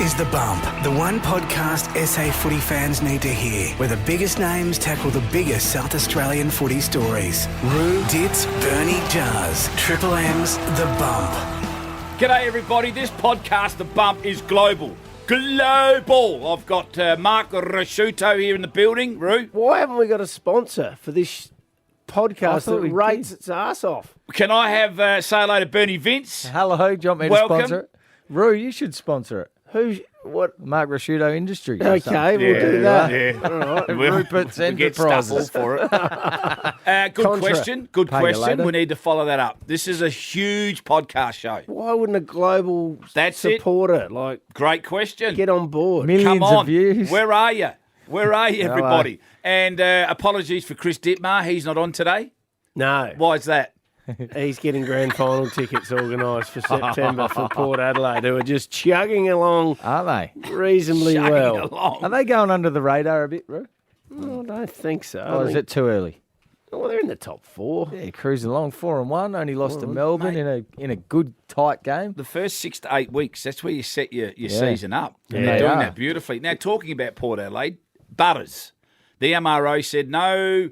is The Bump, the one podcast SA footy fans need to hear, where the biggest names tackle the biggest South Australian footy stories. Roo, Dits, Bernie, Jars, Triple M's The Bump. G'day everybody, this podcast, The Bump, is global. Global! I've got Mark Rasciuto here in the building. Roo? Why haven't we got a sponsor for this podcast that rates its ass off? Can I have say hello to Bernie Vince? Hello, do you want me to sponsor it? Roo, you should sponsor it. What? Mark Rasciuto Industries. Okay, we'll do that. Yeah. All right. Rupert's We'll get stuff all Enterprises. for it. Good question. Good Pay you question. later. We need to follow that up. This is a huge podcast show. Why wouldn't a global That's it. supporter Great question. get on board? Millions Come on. of views. Where are you? Where are you, everybody? And apologies for Chris Dittmar. He's not on today. No, Why is that? he's getting grand final tickets organised for September for Port Adelaide, who are just chugging along Are they? reasonably Chugging well. along. Are they going under the radar a bit, Roo? I don't think so. Or is it too early? Well, they're in the top four. Yeah, cruising along 4-1. Only lost to Melbourne in a good tight game. The first 6 to 8 weeks, that's where you set your season up. And Yeah, they're they doing are. that beautifully. Now, talking about Port Adelaide, Butters. The MRO said no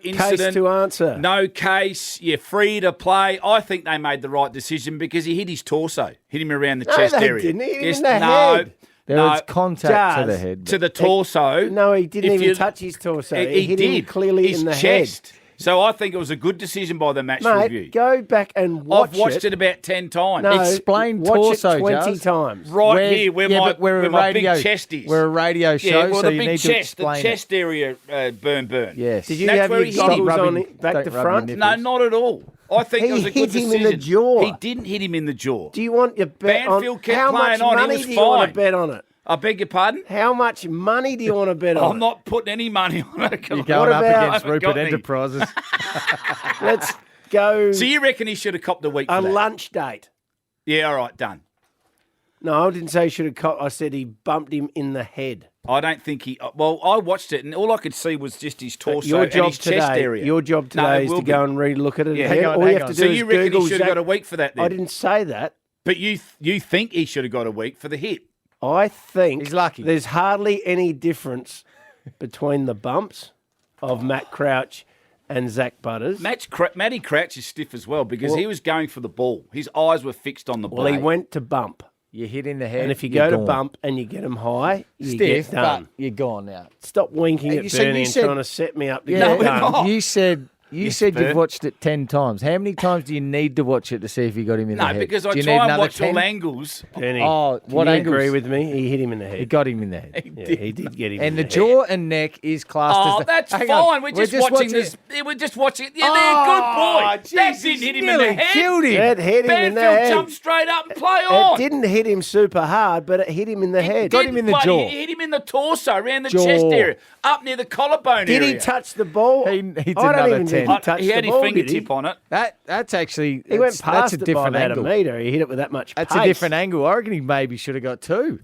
incident. Case to answer. No case. You're free to play. I think they made the right decision because he hit his torso. Hit him around the chest they area. didn't. He hit him Yes, in the no, head. There no, was contact to the Jazz. head. to the torso. No, he didn't If even you- touch his torso. He hit did. him clearly his in the chest. head. So I think it was a good decision by the match Mate, review. go back and watch I've watched it about 10 times. No, Explain watch torso, it 20 Jazz. times. Right here, where but we're my a radio, big chest is. We're a radio show, Yeah, well, so the you big need to chest, the explain chest area, burn. Yes. Did you That's have where your he hit him. goggles on Rubbing- it back don't to rub your front? nipples. No, not at all. I think it was a He good hit him decision. in the jaw. He didn't hit him in the jaw. Do you want your bet Banfield on kept how much playing on, he money was do you want fine. to bet on it? I beg your pardon? How much money do you want to bet on I'm it? not putting any money on it. You're What going up about- against I haven't got Rupert any. Enterprises. Let's go So you reckon he should have copped a week for a that? lunch date. Yeah, all right, done. No, I didn't say he should have caught. I said he bumped him in the head. I don't think he... Well, I watched it, and all I could see was just his torso Your and job his chest today. area. Your job No, today it is will to be. go and relook at it. Yeah, again. hang on, All you hang have to on. do So is you reckon Google he should have Zach- got a week for that then? I didn't say that. But you think he should have got a week for the hit? I think He's lucky. there's hardly any difference between the bumps of Matt Crouch and Zach Butters. Matty Crouch is stiff as well because he was going for the ball. His eyes were fixed on the ball. Well, he went to bump. You hit in the head. And if you you're go to gone. bump and you get them high, you Stiff, get done. but you're gone now. Stop winking You at said- Bernie you and said- trying to set me up to Yeah, get we're done. not. you said Bert. you've watched it 10 times. How many times do you need to watch it to see if you got him in the No, head? because I Do you try need and another watch 10? all angles. Bernie, Oh, do what you angles? agree with me? He hit him in the He head. got him in the head. Yeah, he did get him in And the head. jaw and neck is classed as Oh, the... that's Hang fine. on, We're just watching this. We're just watching. Yeah, they're a good boy. That Jesus, didn't hit him in nearly the head. killed him. It hit him in the Banfield head. jumped straight up and play on. It didn't hit him super hard, but it hit him in the head. got him in the Bloody- jaw. He hit him in the torso, around the Jaw. chest area, up near the collarbone Did area. he touch the ball? He I did don't another even 10. think he touched He had the his ball, did he? fingertip on it. That's actually... He went that's past a it by different about angle. a metre. He hit it with that much That's pace. a different angle. I reckon he maybe should have got 2.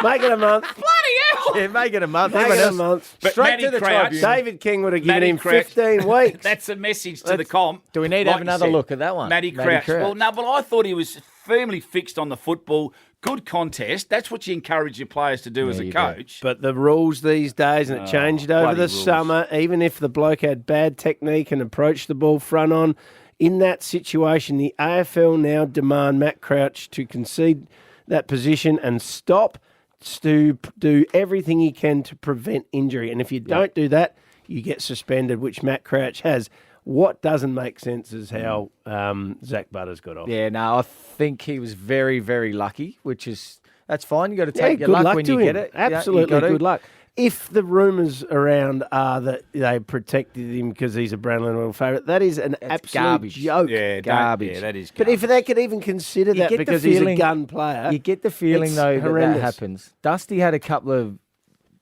Make it a month. Bloody hell! Yeah, make it a month. Make Everyone it a else- month. But Straight Matty to the Crouch- tribunal. David King would have given Matty him Crouch- 15 weeks. That's a message to the comp. Do we need to like have you another said. look at that one? Matty Crouch. Well, no, but I thought he was firmly fixed on the football. Good contest. That's what you encourage your players to do as a you do. coach. But the rules these days, and it changed over bloody the rules. summer, even if the bloke had bad technique and approached the ball front on, in that situation, the AFL now demand Matt Crouch to concede that position and stop to do everything he can to prevent injury. And if you don't do that, you get suspended, which Matt Crouch has. What doesn't make sense is how Zach Butters got off. Yeah, no, I think he was very, very lucky, that's fine. You got to Yeah, take your good luck luck when to you him. get it. Yeah, you Absolutely gotta. good luck. If the rumours around are that they protected him because he's a Brownlow Royal favourite, that is an absolute garbage. joke. Garbage. Yeah, that is But garbage. if they could even consider that get the because he's a feeling- gun player, You get the feeling, it's though, that horrendous. happens. Dusty had a couple of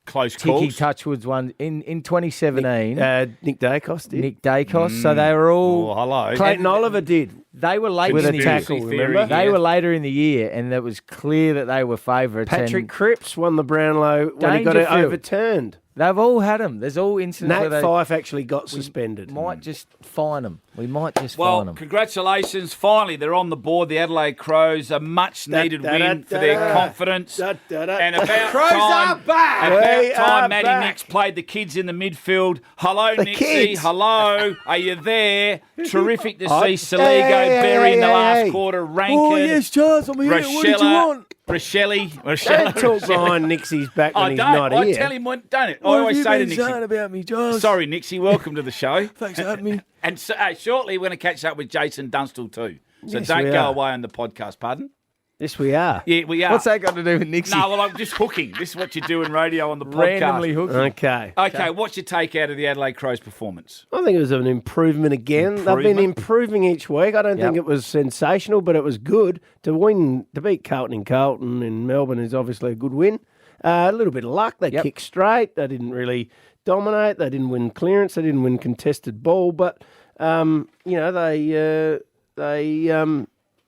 Close Tiki calls. Touchwoods one in 2017. Nick Dacos did. Nick Dacos. So they were all... Oh, hello. Clayton Oliver did. They were late With in a the tackle, year. remember? They were later in the year, and it was clear that they were favourites. Patrick and Cripps won the Brownlow when he got it Dangerfield. overturned. They've all had them. There's all incidents where Nat they Fife actually got suspended. might just fine them. We might just Well, fine them. congratulations. Finally, they're on the board. The Adelaide Crows, a much-needed win for their confidence. And about Crows time, are back. About We time are Matty back. Nix played the kids in the midfield. Hello, The Nixie. kids. Hello. Are you there? Terrific to see Soligo, hey, Berry in the hey, last hey. quarter, Rankin, Oh, yes, Charles, I'm here. What did you want? Rochelle. Don't talk behind Nixie's back when I he's don't. not I here. tell him when, don't it? I What have always you say to been Nixie. saying about me, Charles? Sorry, Nixie. Welcome to the show. Thanks for having me. And so, shortly, we're going to catch up with Jason Dunstall too. So Yes, don't we go are. away on the podcast, pardon? Yes, we are. Yeah, we are. What's that got to do with Nixie? No, well, I'm just hooking. This is what you do in radio on the podcast. Randomly hooking. Okay. Okay, what's your take out of the Adelaide Crows performance? I think it was an improvement again. They've been improving each week. I don't think it was sensational, but it was good. To beat Carlton in Melbourne is obviously a good win. A little bit of luck. They kicked straight. They didn't really dominate. They didn't win clearance. They didn't win contested ball. But,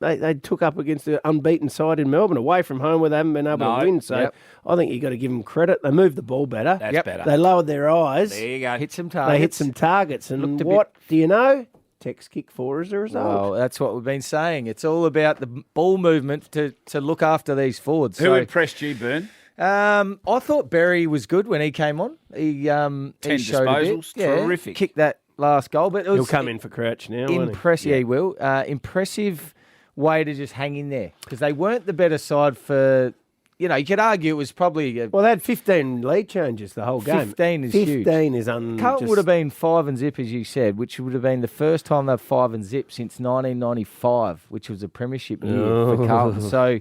they took up against the unbeaten side in Melbourne, away from home where they haven't been able to win. So I think you've got to give them credit. They moved the ball better. That's better. They lowered their eyes. There you go. Hit some targets. They hit some targets. And what do you know? Tex kick 4 as a result. Well, that's what we've been saying. It's all about the ball movement to look after these forwards. Who impressed you, Byrne? I thought Berry was good when he came on. He 10 showed a bit. disposals, terrific. Kicked that last goal, but it was He'll come in for Crouch now, won't he? impressive. He will. Impressive way to just hang in there because they weren't the better side for. You could argue it was probably. Well, they had 15 lead changes the whole game. 15 is huge. 15 is Carlton would have been 5 and zip, as you said, which would have been the first time they've 5 and zip since 1995, which was a premiership year for Carlton. So,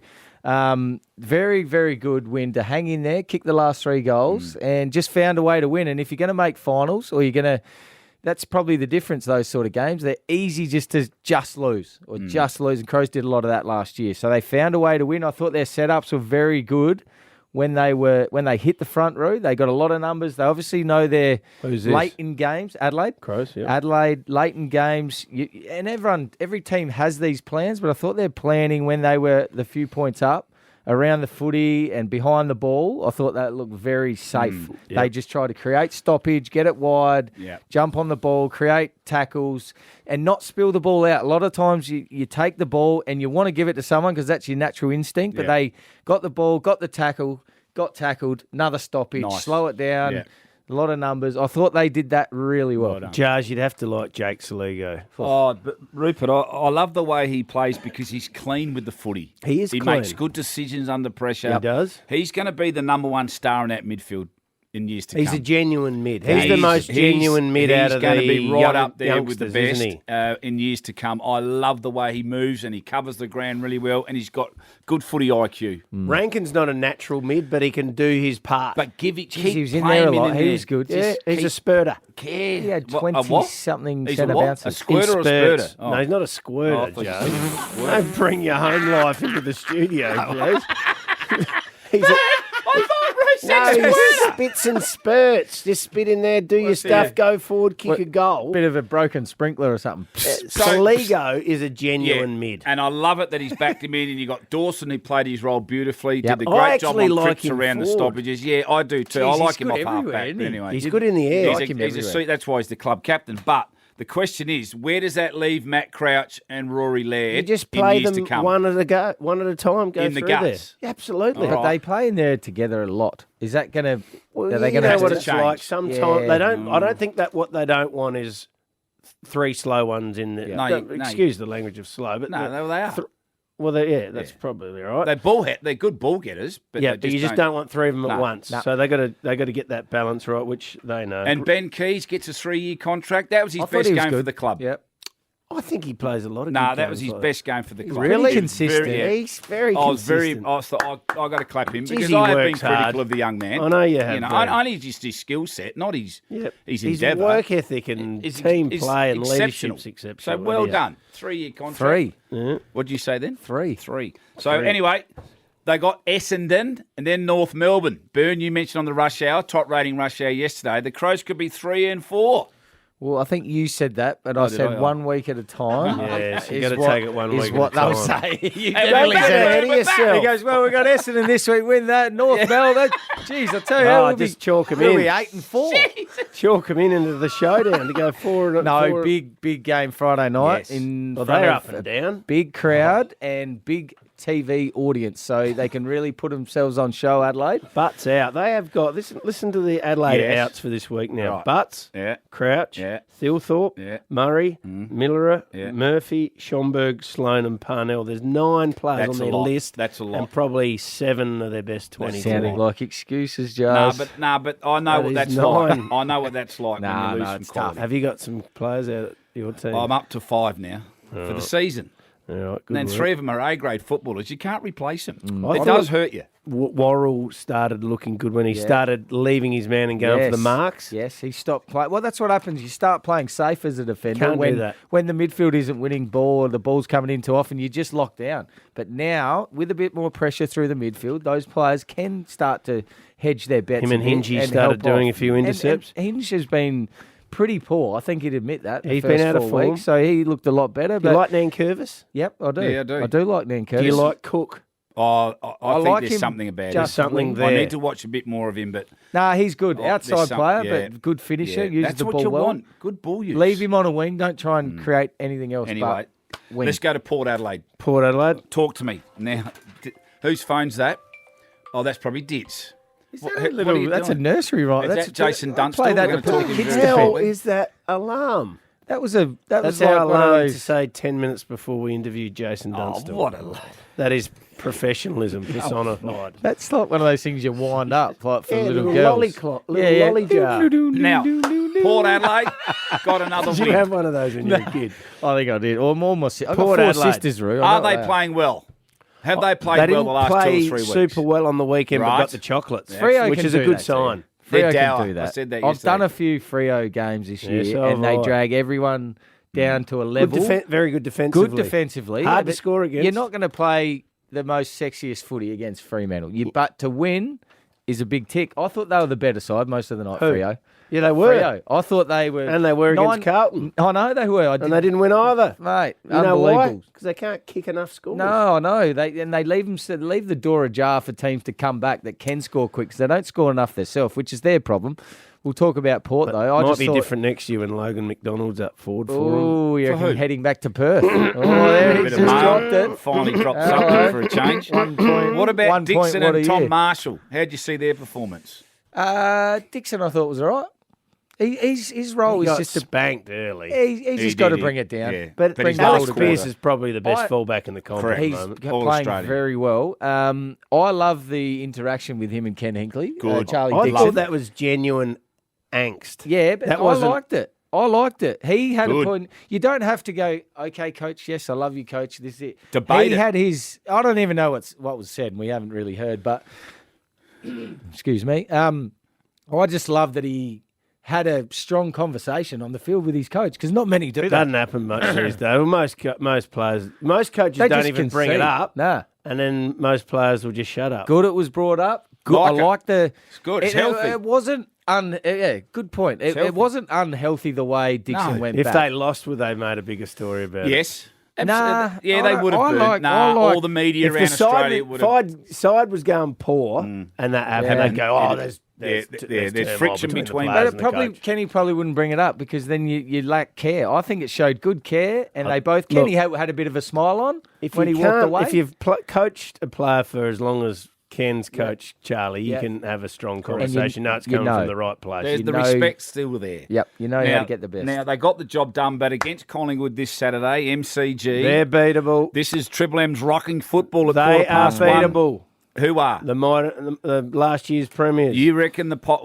very, very good win to hang in there, kick the last 3 goals, and just found a way to win. And if you're going to make finals, or you're going to, that's probably the difference. Those sort of games, they're easy just to lose or just lose. And Crows did a lot of that last year, so they found a way to win. I thought their setups were very good. When they hit the front row, they got a lot of numbers. They obviously know they're late in games. Adelaide, Crows, yeah. Adelaide, late in games, and every team has these plans. But I thought their planning when they were the few points up around the footy and behind the ball, I thought that looked very safe. They just tried to create stoppage, get it wide, jump on the ball, create tackles, and not spill the ball out. A lot of times you take the ball and you want to give it to someone because that's your natural instinct, but they got the ball, got the tackle, got tackled, another stoppage, slow it down. Yeah. A lot of numbers. I thought they did that really well. Jars, you'd have to like Jake Soligo. Oh, but Rupert, I love the way he plays because he's clean with the footy. He is He clean. makes good decisions under pressure. He does. He's going to be the number 1 star in that midfield in years to He's come. a genuine mid. He's the most genuine mid out of the He's going to be right up there with the youngsters, best isn't he? in years to come. I love the way he moves and he covers the ground really well and he's got good footy IQ. Rankin's not a natural mid, but he can do his part. But keep He was in playing there a him lot. in He there. was good. yeah, he's a spurter. He had What, a 20-something He's centre a what? bounces. A squirter or a spurts. spurter? Oh. No, he's not a Oh, I squirter, thought you Joe. said squirter. Don't bring your home life into the studio, Joe. He's a, I thought Bruce no, said he squirter. spits and spurts. Just spit in there, do your stuff, go forward, kick a goal. Bit of a broken sprinkler or something. Soligo is a genuine mid. And I love it that he's backed him in, and you got Dawson who played his role beautifully, Yep. did the I great job actually on like trips him around the forward. stoppages. Yeah, I do too. Jeez, I like he's him good off everywhere, halfback. isn't But he? anyway, He's good in the air. He's, like him he's a everywhere. sweet. That's why he's the club captain. But the question is, where does that leave Matt Crouch and Rory Laird? You just in play years them to come? one at a time. Go In the through guts. there. Absolutely. All But they play in there together a lot. Is that going to? Well, are they you going to know have what to it's change? like. Sometimes Yeah. they don't. I don't think that what they don't want is 3 slow ones in there. No, Excuse the language of slow, but No, they are. well, that's probably right. They're good ball getters, but yeah, they but you just don't want 3 of them at No, once. no. So they got to get that balance right, which they know. And Ben Keays gets a 3-year contract. That was his I thought best he was game for good. the club. Yep. I think he plays a lot of. No, good that was games his like best game for the club. Really consistent. He's very I was consistent. I got to clap him Jeez, because he I have been works critical hard. of the young man. I know you have, I been. only just his skill set, not his his His endeavour. work ethic and is- team is play and exceptional. leadership's exceptional. So well yeah. done. 3-year contract. 3. Yeah. What did you say then? 3. 3. So anyway, they got Essendon and then North Melbourne. Byrne, you mentioned on the rush hour, top rating rush hour yesterday, the Crows could be 3 and 4. Well, I think you said that, but Oh, I did said I? 1 week at a time. Yes, you is got to what- take it 1 week Is at a what they'll time. say. You Hey, definitely don't said get it. ahead of yourself. He goes, well, we got Essendon this week. Win that. North Bell. Jeez, I tell you, Oh, we'll just be, chalk 'em we'll in. be 8 and 4. Chalk them in into the showdown to go forward. No, big game Friday night Yes. in Well, front they're of up and down. big crowd and big TV audience, so they can really put themselves on show. Adelaide. Butts out. They have got listen to the Adelaide Yes. outs for this week now. Right. Butts, Yeah. Crouch, Yeah. Thilthorpe, Yeah. Murray, Millerer, Yeah. Murphy, Schomburg, Sloan and Parnell. There's 9 players That's on a their lot. list. That's a lot. And probably 7 of their best 20. Sounding like excuses, Nah, Giles. but I know That what is that's 9. like. I know what that's like Nah, when you no, lose some it's tough. quality. Have you got some players out at your team? I'm up to 5 now for the season. All right, good And then work. 3 of them are A-grade footballers. You can't replace them. I It thought- does hurt you. Worrell started looking good when he Yeah. started leaving his man and going for the marks. Yes, he stopped playing. Well, that's what happens. You start playing safe as a defender. Can't do when, that. When the midfield isn't winning ball or the ball's coming in too often, you just lock down. But now, with a bit more pressure through the midfield, those players can start to hedge their bets. Him and a bit Hingy and started help doing off. a few intercepts. And Hinge has been pretty poor. I think he'd admit that. He's been out of four form. weeks, so he looked a lot better. Do But you like Nankervis? yep, I do. Yeah, I do. I do like Nankervis. Do you like Cook? Oh, I think like there's him something about just it. something I there. need to watch a bit more of him, but Nah, he's good. Oh, there's Outside some- player, yeah. but good finisher. yeah, Uses that's the what ball you well. want. Good ball use. Leave him on a wing. Don't try and create anything else. Anyway, but wing. let's go to Port Adelaide. Port Adelaide. Talk to me now. Whose phone's that? Oh, that's probably Dit's. What That's are you a doing? nursery rhyme. Is That's that Jason I Dunstall? played that We're to gonna put talk the him kids very to Hell bed. is that alarm? That was like That's one our of alarm to those. say 10 minutes before we interview Jason Oh, Dunstall. what a lad. That is professionalism personified. That's like one of those things you wind up like for Yeah, little little girls. lollipop, little lolly jar. Now, Port Adelaide got another Did you have win. one of those when you were a kid? I think I did. Or more my I got Port 4 Adelaide. sisters, Roo. I Are know they that. playing well? Have they played They well didn't the last play 2 or 3 weeks? super well on the weekend, but Right. got the chocolates, Freo which can is a do good that, sign. They're Freo dour. can do that. I said that I've yesterday. done a few Freo games this year, so and they have I. drag everyone down to a level. Very good defensively. Good defensively. Hard to but score against. You're not going to play the most sexiest footy against Fremantle. But to win is a big tick. I thought they were the better side most of the night, Who? Freo. Yeah, they were. Freo. I thought they were. And they were against Carlton. I know they were. And they didn't win either. Mate, You know why? unbelievable. Because they can't kick enough scores. No, I know. They leave the door ajar for teams to come back that can score quick because they don't score enough themselves, which is their problem. We'll talk about Port, though. I Might just be thought, different next year when Logan McDonald's up forward for them. Oh, you're For who? heading back to Perth. Oh, there he Bit just of Mark dropped it. Finally dropped Hello. something for a change. 1 point. What about 1 point, Dixon what and a Tom year. Marshall? How'd you see their performance? Dixon, I thought was all right. His role He is got just to. spanked early. He's He just got to did, bring it down. yeah. But But he's Alex not Pearce scored. is probably the best I- fullback in the comp at the He's moment. All playing Australian. very well. I love the interaction with him and Ken Hinkley. Good. Charlie I Dixon. thought that was genuine angst. Yeah, but That I wasn't- liked it. I liked it. He had Good. a point. You don't have to go, okay, coach, yes, I love you, coach. This is it. Debate he it. had his, I don't even know what was said, and we haven't really heard, but, excuse me. I just love that he had a strong conversation on the field with his coach, because not many do that. Doesn't happen much these days. Well, most players, most coaches They don't just even bring it concede. up. Nah. And then most players will just shut up. Good it was brought up. Good. Like I it. like the. It's good. It's it, healthy. It wasn't. Yeah, good point. It healthy. wasn't unhealthy the way Dixon No. went If back. they lost, would they made a bigger story about it? Yes. Nah, Absolutely. Yeah, I they don't- would have I been. like- Nah, I like- all the media If around the Australia would have. side was going poor and that happened, Yeah. they'd go, oh, there's there's turmoil friction between the between players But and it the probably coach. Kenny probably wouldn't bring it up because then you lack care. I think it showed good care, and they both. Kenny had a bit of a smile on when he walked away. If you've coached a player for as long as Ken's coached Charlie, you Yeah. can have a strong And conversation. No, it's you coming know. from the right place. There's you the know- respect still there. Yep, you know how to get the best. Now, they got the job done, but against Collingwood this Saturday, MCG. They're beatable. This is Triple M's rocking football at They are 1:15. beatable. Who are? The last year's premiers. You reckon the Pies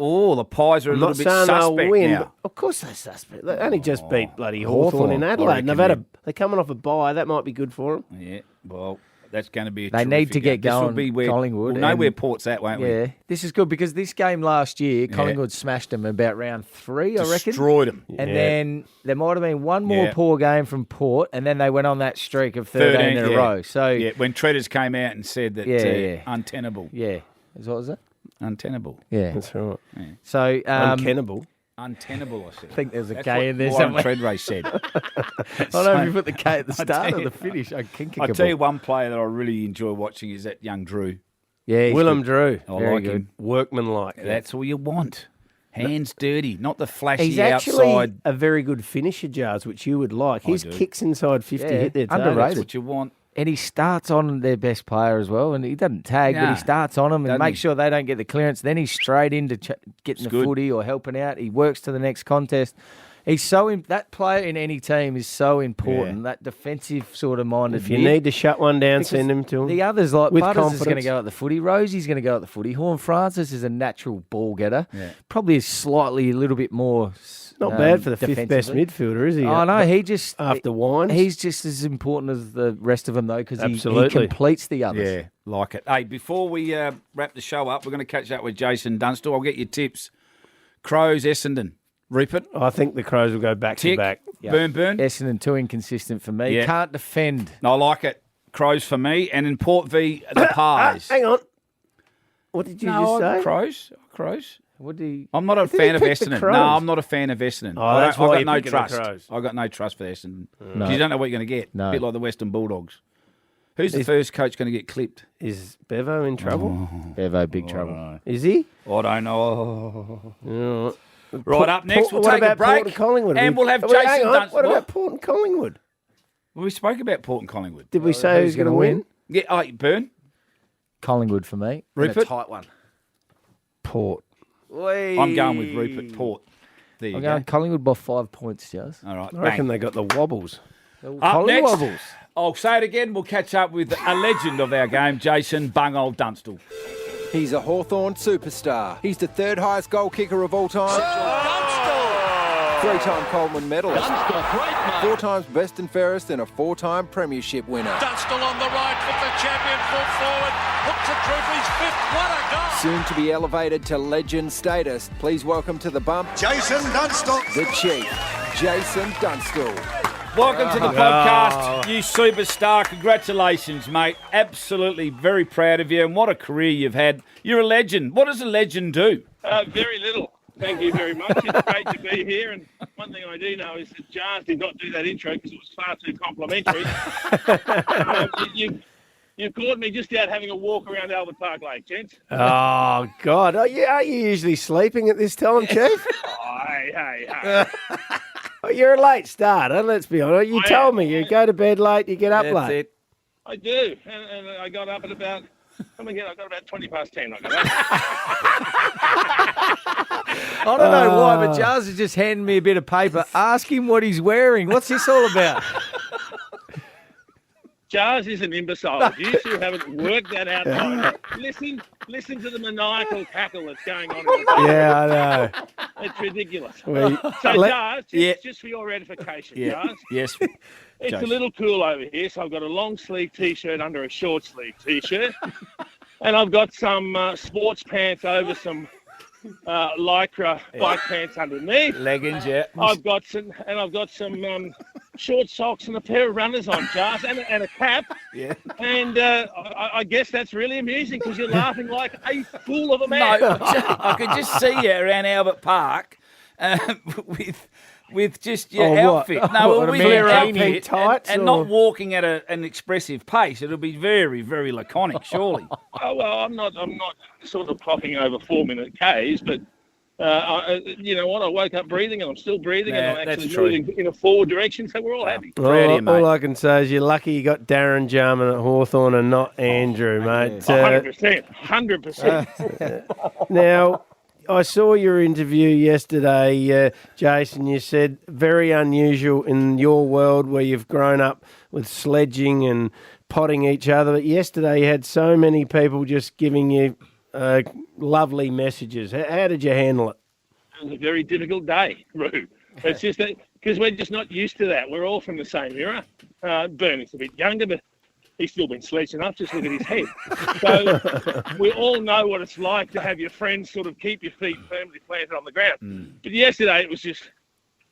are a I'm little not bit saying they'll suspect win. now? But of course they're suspect. They only just beat bloody Hawthorn in Hawthorn. Adelaide. And reckon they're coming off a bye. That might be good for them. Yeah, well, that's going to be a They need terrific to get game. This will going, be where, Collingwood, We'll know and- where Port's at, won't we? yeah, this is good because this game last year, Collingwood smashed them about round 3, I reckon. Destroyed them. And Yeah. then there might have been one more Yeah. poor game from Port, and then they went on that streak of 13 in a yeah. row. So, Yeah, when Treaders came out and said that Yeah. untenable. yeah. What was it? Untenable. Yeah. That's right. So, Unkennable. Untenable, I said. I think there's a That's K what in there Warren somewhere. Treadray said. I don't know if you put the K at the start tell or you- the finish. I can kick I'll a tell you ball. one player that I really enjoy watching is that young Drew. Yeah, he's Willem good. Drew. I Very like good. him. Workmanlike. That's all you want. Hands dirty, not the flashy He's actually outside. a very good finisher, Jars, which you would like. I His do. kicks inside 50 Yeah, hit their targets. underrated. That's what you want. And he starts on their best player as well. And he doesn't tag, but Nah, he starts on them and doesn't makes he? sure they don't get the clearance. Then he's straight into getting the good. footy or helping out. He works to the next contest. He's that player in any team is so important. Yeah. That defensive sort of minded. If you mid. need to shut one down, Because send him to him. The others, like With Butters, is going to confidence. go at the footy. Rosie's going to go at the footy. Horn Francis is a natural ball getter. Yeah. Probably is slightly a little bit more. Not bad for the fifth best defensively. midfielder, is he? Oh no, he just After Wines. He's just as important as the rest of them though, because he Absolutely. completes the others. Yeah, like it. Hey, before we wrap the show up, we're going to catch up with Jason Dunstall. I'll get your tips. Crows, Essendon, Rupert, I think the Crows will go back to Tick, back. Burn. Essendon too inconsistent for me. Yeah. Can't defend. I like it. Crows for me. And in Port v the Pies. Hang on. What did you just say? Crows. What do you? I'm not a think fan you of picked the Essendon. Crows. No, I'm not a fan of Essendon. Oh, that's why I you're got no picking the trust. Crows. I got no trust for Essendon. No. 'Cause you don't know what you're going to get. No. A bit like the Western Bulldogs. Who's the first coach going to get clipped? Is Bevo in trouble? Bevo, big trouble. Is he? I don't know. Oh. Right, up next, we'll what take a about break. Port and Collingwood? And we'll have Wait, hang Jason on. Dunstall. What about Port and Collingwood? Well, we spoke about Port and Collingwood. Did we say who's going to win? Yeah, Burn. Collingwood for me. Rupert? And a tight one. Port. I'm going with Rupert Port. There you I'm go. going Collingwood by 5 points, Jazz. All right, I reckon bang. they got the wobbles. Up Collingwood next, wobbles. I'll say it again. We'll catch up with a legend of our game, Jason Bungold Dunstall. He's a Hawthorn superstar. He's the third highest goal kicker of all time. Three-time Coleman medalist. 4 times best and fairest and a 4-time premiership winner. Dunstall on the right with the champion full forward. Hooks it through for his fifth. What a goal! Soon to be elevated to legend status. Please welcome to the bump, Jason Dunstall. the Chief, Jason Dunstall. Welcome to the podcast, you superstar. Congratulations, mate. Absolutely very proud of you, and what a career you've had. You're a legend. What does a legend do? Very little. Thank you very much. It's great to be here. And one thing I do know is that Jars did not do that intro because it was far too complimentary. You caught me just out having a walk around Albert Park Lake, gents. Oh, God. Are you usually sleeping at this time, Chief? Oh, hey. Oh, you're a late starter, let's be honest. You I told am. me you go to bed late, you get up That's late. it. I do. And I got up at about, come again, I got about 20 past 10. I got up. I don't know why, but Jazz has just handed me a bit of paper. Ask him what he's wearing. What's this all about? Jars is an imbecile. You two haven't worked that out. Listen to the maniacal cackle that's going on. In the Yeah, I know. It's ridiculous. Well, So, let- Jars, just for your edification, Jars. Yes. It's Josh. a little cool over here, so I've got a long sleeve T-shirt under a short sleeve T-shirt, and I've got some sports pants over some lycra bike pants underneath. Leggings, yeah. I've got some short socks and a pair of runners on, Charles, and a cap. Yeah. And I guess that's really amusing because you're laughing like a fool of a man. No, I could just see you around Albert Park with just your Oh, what? outfit. Oh, No, what, a with your flare-up outfit pink tights and or- not walking at an expressive pace. It'll be very, very laconic, surely. Oh, well, I'm not sort of clocking over 4-minute Ks, but you know what? I woke up breathing, and I'm still breathing, and I'm that's actually true. moving in a forward direction. So we're all happy. Proud of you, mate. All I can say is you're lucky you got Darren Jarman at Hawthorn and not Andrew, mate. 100%. Now, I saw your interview yesterday, Jason. You said very unusual in your world where you've grown up with sledging and potting each other. But yesterday you had so many people just giving you lovely messages. How did you handle it? It was a very difficult day, Roo. It's just that because we're just not used to that. We're all from the same era. Bernie's a bit younger, but he's still been sledging up. Just look at his head. So we all know what it's like to have your friends sort of keep your feet firmly planted on the ground. But yesterday it was just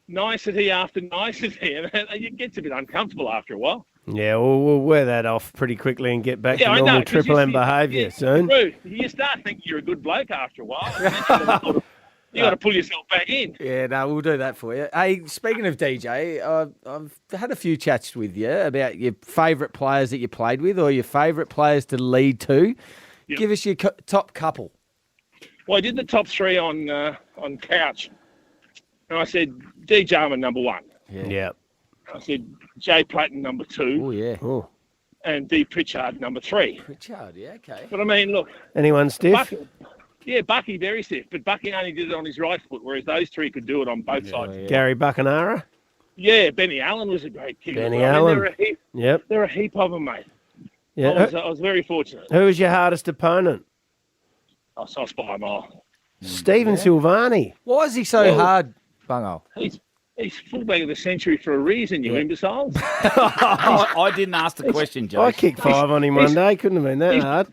nicety after nicety, and it gets a bit uncomfortable after a while. Yeah, we'll wear that off pretty quickly and get back to I normal know, 'cause Triple M behaviour soon. Roo, you start thinking you're a good bloke after a while. And then you sort of You got to pull yourself back in. Yeah, no, we'll do that for you. Hey, speaking of DJ, I've had a few chats with you about your favourite players that you played with or your favourite players to lead to. Yep. Give us your top couple. Well, I did the top three on Couch. And I said, D. Jarman, number one. Yeah. I said, Jay Platten, number two. Oh, yeah. Oh. And D. Pritchard, number three. Pritchard, yeah, okay. But I mean, look. Anyone stiff? Bucky, very stiff. But Bucky only did it on his right foot, whereas those three could do it on both sides. Yeah. Gary Buckenara? Yeah, Benny Allen was a great kicker. Benny Allen. Yep. There were a heap of them, mate. Yeah. I was very fortunate. Who was your hardest opponent? I saw by a mile. Stephen Silvani. Why is he so hard, Bungo? He's fullback of the century for a reason, you imbeciles. I didn't ask the question, Joe. I kicked 5 on him one day. Couldn't have been that hard.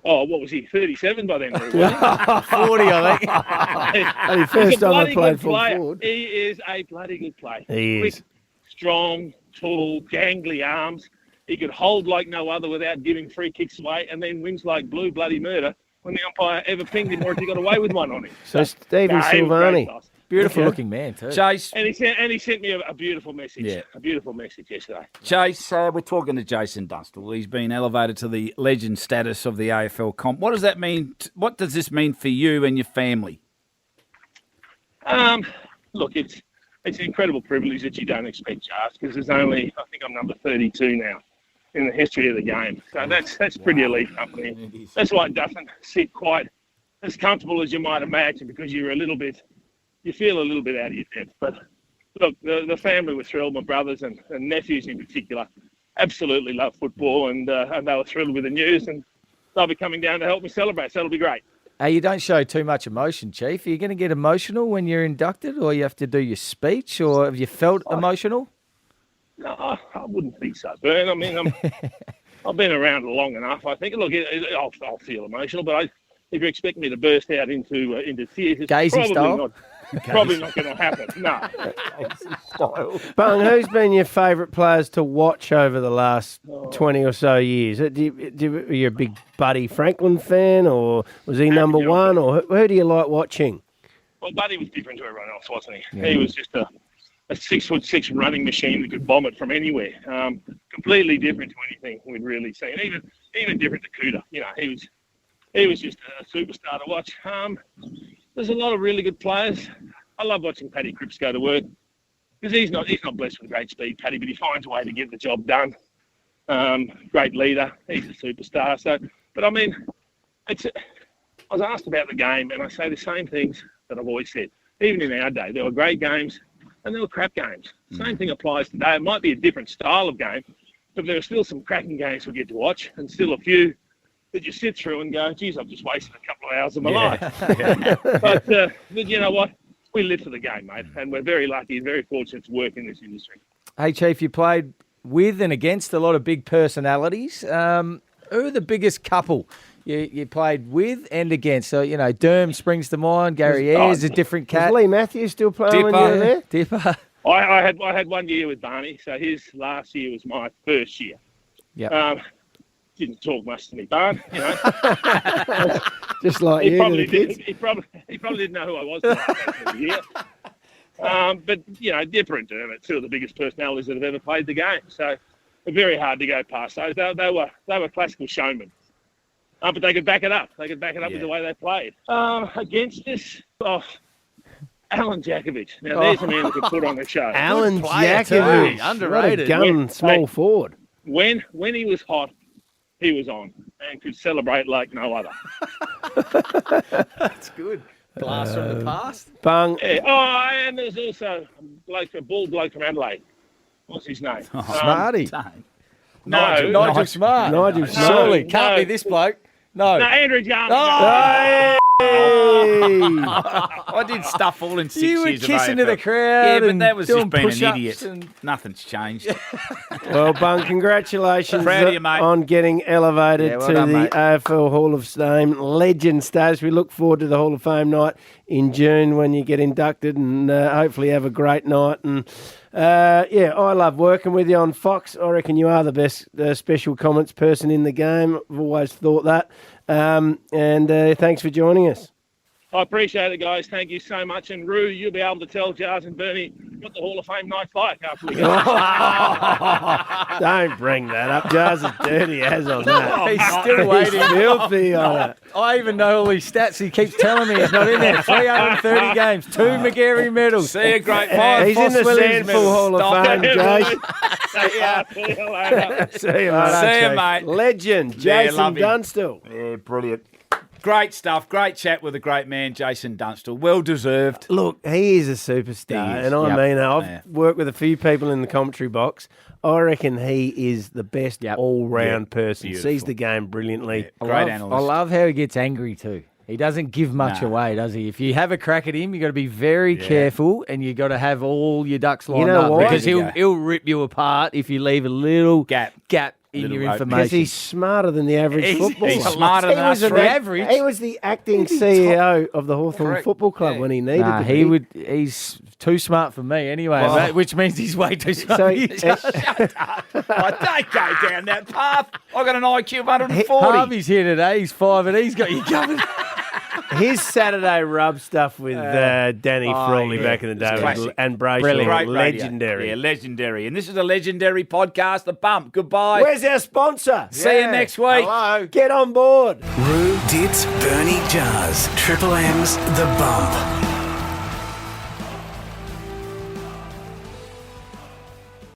Oh, what was he? 37 by then. 40, I think. Only first time I played full player. forward. He is a bloody good player. He is. Quick, strong, tall, gangly arms. He could hold like no other without giving free kicks away, and then wins like blue bloody murder when the umpire ever pinged him or if he got away with one on him. So Stephen he was great, Silvani. guys. Beautiful looking man, too. Chase, And he sent me a beautiful message. Yeah. A beautiful message yesterday. Chase, we're talking to Jason Dunstall. He's been elevated to the legend status of the AFL comp. What does that mean? What does this mean for you and your family? Look, it's an incredible privilege that you don't expect, Jars, because there's only, I think I'm number 32 now in the history of the game. So that's pretty elite company. That's why it doesn't sit quite as comfortable as you might imagine, because you feel a little bit out of your depth. But look, the family were thrilled. My brothers and nephews in particular absolutely love football, and they were thrilled with the news, and they'll be coming down to help me celebrate. So it'll be great. Hey, you don't show too much emotion, Chief. Are you going to get emotional when you're inducted, or you have to do your speech, or have you felt emotional? No, I wouldn't think so, Bern. I mean, I've been around long enough. I think, look, I'll feel emotional, but if you expect me to burst out into tears, it's probably not going to happen. No. Bung, who's been your favourite players to watch over the last 20 or so years? Are you a big Buddy Franklin fan, or was he number one, or who do you like watching? Well, Buddy was different to everyone else, wasn't he? Yeah. He was just a 6'6" running machine that could bomb it from anywhere. Completely different to anything we'd really seen. Even different to Cooter. You know, he was just a superstar to watch. There's a lot of really good players. I love watching Paddy Cripps go to work, because he's not blessed with great speed, Paddy, but he finds a way to get the job done. Great leader. He's a superstar. So, but I mean, I was asked about the game, and I say the same things that I've always said. Even in our day, there were great games and there were crap games. Same thing applies today. It might be a different style of game, but there are still some cracking games we get to watch, and still a few that you sit through and go, geez, I've just wasted a couple of hours of my life. But you know what? We live for the game, mate, and we're very lucky and very fortunate to work in this industry. Hey, Chief, you played with and against a lot of big personalities. Who are the biggest couple you played with and against? So, you know, Derm springs to mind. Gary Ayres, a different cat. Was Lee Matthews still playing when you were there? Dipper. I had 1 year with Barney, so his last year was my first year. Yeah. Didn't talk much to me, Barn. You know, just like he you to the kids. He probably didn't know who I was for the year. But you know, Dipper and Dermot, two of the biggest personalities that have ever played the game. So they're very hard to go past. So they were classical showmen. But they could back it up. They could back it up with the way they played. Against us, Alan Jakovic. Now there's a man that could put on a show. Alan Jakovic, underrated. What a gun, small forward. When he was hot, he was on and could celebrate like no other. That's good. Blast from the past. Bung. Yeah. Oh, and there's also a bald bloke from Adelaide. What's his name? Smarty. Nigel Smart. Nigel Smart. Surely. Can't be this bloke. No. Andrew Young. Hey! I did stuff all in 6 years You were of kissing to AFL. the crowd. Yeah, but and that was just doing being an push-ups idiot. and- Nothing's changed. Well, Bung, congratulations Proud of you, mate. on getting elevated Yeah, well to done, the mate. AFL Hall of Fame legend status. We look forward to the Hall of Fame night in June when you get inducted, and hopefully have a great night. And I love working with you on Fox. I reckon you are the best special comments person in the game. I've always thought that. And thanks for joining us. I appreciate it, guys. Thank you so much. And Roo, you'll be able to tell Jars and Bernie what the Hall of Fame night's like after we go. Don't bring that up. Jars is dirty as on that. He's still waiting. He's filthy on it. I even know all his stats. He keeps telling me he's not in there. 330 games, 2 McGarry medals. See you, great five. He's in the Williams Sandful Hall of Fame, Jason. See you later. See you, See you, mate. Legend, Yeah, Jason love him. Dunstall. Yeah, brilliant. Great stuff. Great chat with a great man, Jason Dunstall. Well deserved. Look, he is a superstar, He is. and I Yep. mean, I've Yeah. worked with a few people in the commentary box. I reckon he is the best all-round person. Beautiful. Sees the game brilliantly. Great I analyst. love how he gets angry too. He doesn't give much away, does he? If you have a crack at him, you got to be very careful, and you got to have all your ducks lined know up why? because Ready to he'll rip you apart if you leave a little Gap. in Little your rope. Because information. he's smarter than the average footballer. he's smarter than us He was three. the average. He was the acting CEO of the Hawthorn Correct. Football Club Yeah. when he needed Nah, to he be. would. He's too smart for me anyway, Well- mate, which means he's way too smart. So, for you. I don't go down that path. I got an IQ of 140. Harvey's here today. He's 5 and he's got you covered. his Saturday rub stuff with Danny Frawley yeah. back in the day It's was, classic. and Brayshaw, Brilliant. Great radio. legendary. Yeah, legendary. And this is a legendary podcast, The Bump. Goodbye. Where's our sponsor? See you next week. Get on board. Roo, Dits, Bernie, Jars. Triple M's The Bump.